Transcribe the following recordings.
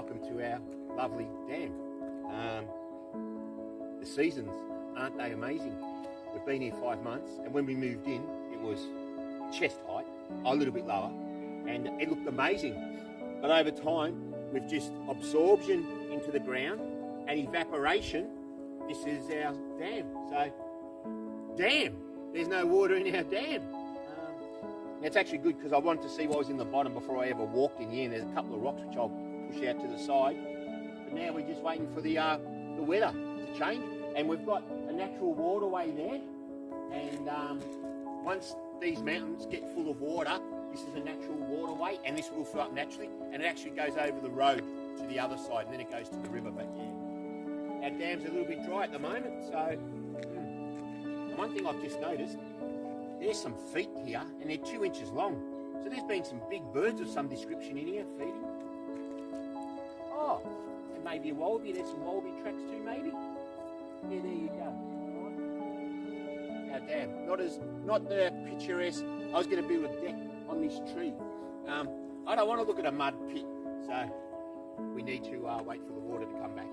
welcome to our lovely dam. The seasons, aren't they amazing? We've been here 5 months, and when we moved in, it was chest height, a little bit lower, and it looked amazing. But over time, with just absorption into the ground and evaporation, this is our dam. So, dam! There's no water in our dam. It's actually good because I wanted to see what was in the bottom before I ever walked in here. And there's a couple of rocks which I'll push out to the side. But now we're just waiting for the weather to change. And we've got a natural waterway there. And once these mountains get full of water, this is a natural waterway, and this will fill up naturally. And it actually goes over the road to the other side, and then it goes to the river. But yeah, our dam's a little bit dry at the moment. So, and one thing I've just noticed, there's some feet here, and they're 2 inches long. So there's been some big birds of some description in here feeding. Oh, and maybe a wallaby. There's some wallaby tracks too, maybe. Yeah, there you go. Our dam, not the picturesque. I was going to build a deck on this tree. I don't want to look at a mud pit, so we need to wait for the water to come back.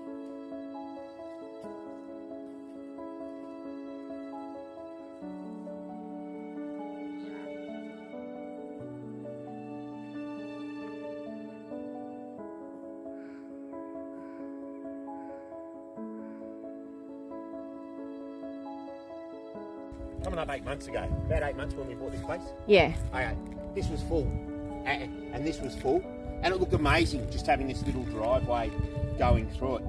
Coming up 8 months ago, about 8 months when we bought this place. Yeah. Okay, this was full, and this was full, and it looked amazing just having this little driveway going through it.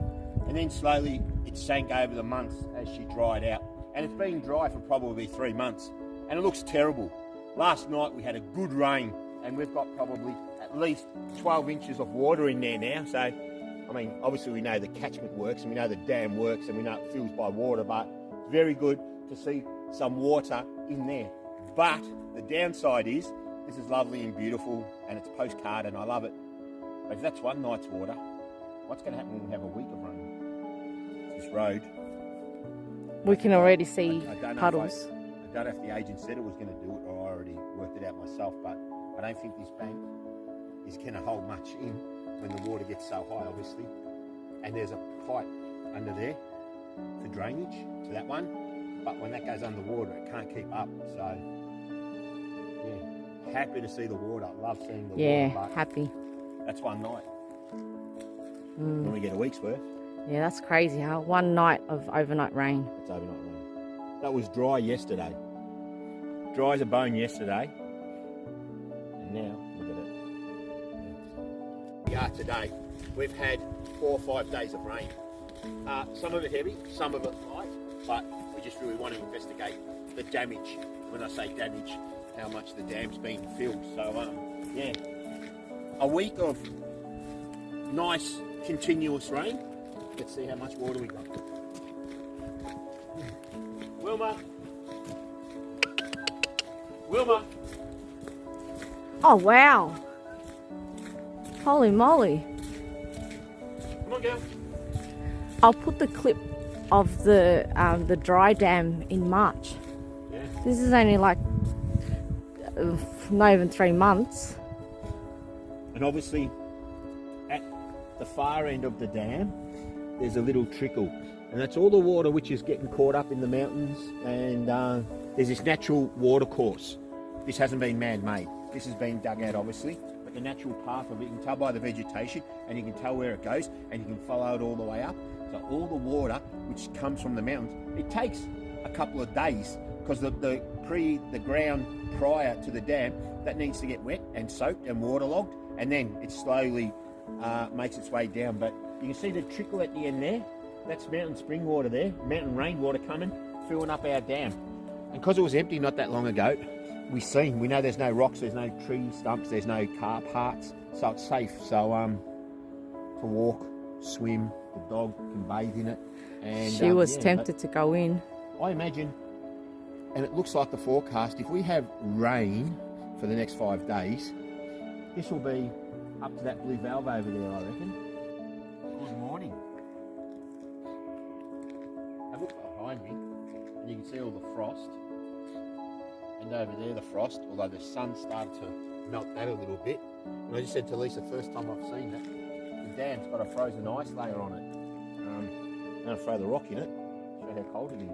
And then slowly it sank over the months as she dried out. And it's been dry for probably 3 months, and it looks terrible. Last night we had a good rain, and we've got probably at least 12 inches of water in there now. So, I mean, obviously we know the catchment works, and we know the dam works, and we know it fills by water, but it's very good to see some water in there. But the downside is this is lovely and beautiful, and it's postcard, and I love it. But if that's one night's water, what's going to happen when we have a week of rain? This road, We can already see puddles. I don't know if the agent said it was going to do it, or I already worked it out myself, but I don't think this bank is going to hold much in when the water gets so high, obviously. And there's a pipe under there for drainage to that one. But when that goes underwater, it can't keep up. So, yeah, happy to see the water. Love seeing the water. Yeah, happy. That's one night. When we get a week's worth. Yeah, that's crazy, huh? One night of overnight rain. It's overnight rain. That was dry yesterday. Dry as a bone yesterday. And now, look at it. We are today. We've had 4 or 5 days of rain. Some of it heavy, some of it light, but we just really want to investigate the damage. When I say damage, how much the dam's been filled. So, yeah, a week of nice continuous rain. Let's see how much water we got. Wilma. Wilma. Oh, wow. Holy moly. Come on, girl. I'll put the clip of the dry dam in March. Yeah. This is only like not even 3 months. And obviously, at the far end of the dam, there's a little trickle, and that's all the water which is getting caught up in the mountains. And there's this natural water course. This hasn't been man-made. This has been dug out, obviously, but the natural path of it, you can tell by the vegetation, and you can tell where it goes, and you can follow it all the way up. So all the water which comes from the mountains, it takes a couple of days because the ground prior to the dam, that needs to get wet and soaked and waterlogged, and then it slowly makes its way down. But you can see the trickle at the end there. That's mountain spring water there, mountain rainwater coming, filling up our dam. And because it was empty not that long ago, we know there's no rocks, there's no tree stumps, there's no car parts, so it's safe. So to walk, swim, the dog can bathe in it. And She was tempted to go in. I imagine, and it looks like the forecast, if we have rain for the next 5 days, this will be up to that blue valve over there, I reckon. Good morning. Have a look behind me, and you can see all the frost. And over there, the frost, although the sun started to melt that a little bit. And I just said to Lisa, first time I've seen that. the dam's got a frozen ice layer on it. I'm going to throw the rock in it, show how cold it is.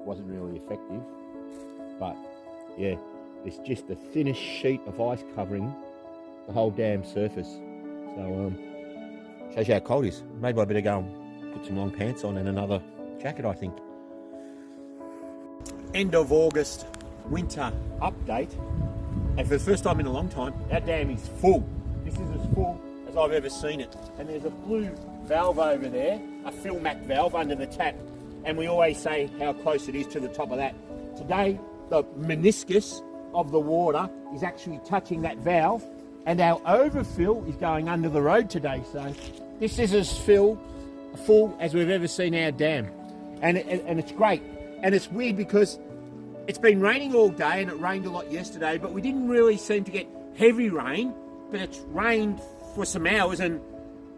Wasn't really effective, but yeah, it's just the thinnest sheet of ice covering the whole dam surface. So shows you how cold it is. Maybe I better go and put some long pants on and another jacket, I think. End of August winter update, and for the first time in a long time, our dam is full. This is as full as I've ever seen it. And there's a blue valve over there, a fill mac valve under the tap, and we always say how close it is to the top of that. Today, the meniscus of the water is actually touching that valve, and our overfill is going under the road today. So this is as full as we've ever seen our dam, and it's great. And it's weird because it's been raining all day, and it rained a lot yesterday, but we didn't really seem to get heavy rain, but it's rained for some hours, and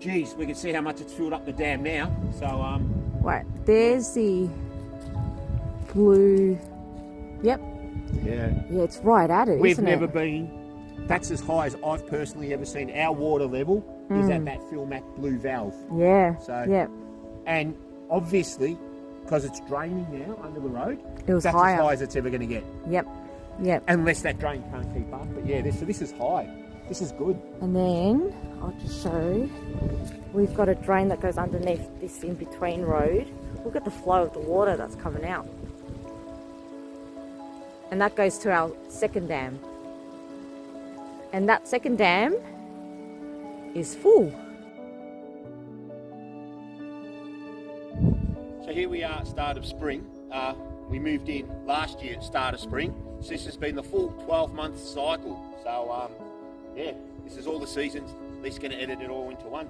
geez, we can see how much it's filled up the dam now. So Right, there's the blue. Yep. yeah, Yeah, it's right at it. we've isn't never it? been. That's as high as I've personally ever seen. Our water level is at that fill mac blue valve. Yeah. So Yep. and obviously, because it's draining now under the road, It was that's higher. as high as it's ever going to get. Yep. Yep. Unless that drain can't keep up. But yeah, this is high. This is good. And then I'll just show. We've got a drain that goes underneath this in between road. Look at the flow of the water that's coming out. And that goes to our second dam. And that second dam is full. So here we are at start of spring. We moved in last year at start of spring. So this has been the full 12-month cycle. So yeah, this is all the seasons. At least going to edit it all into one.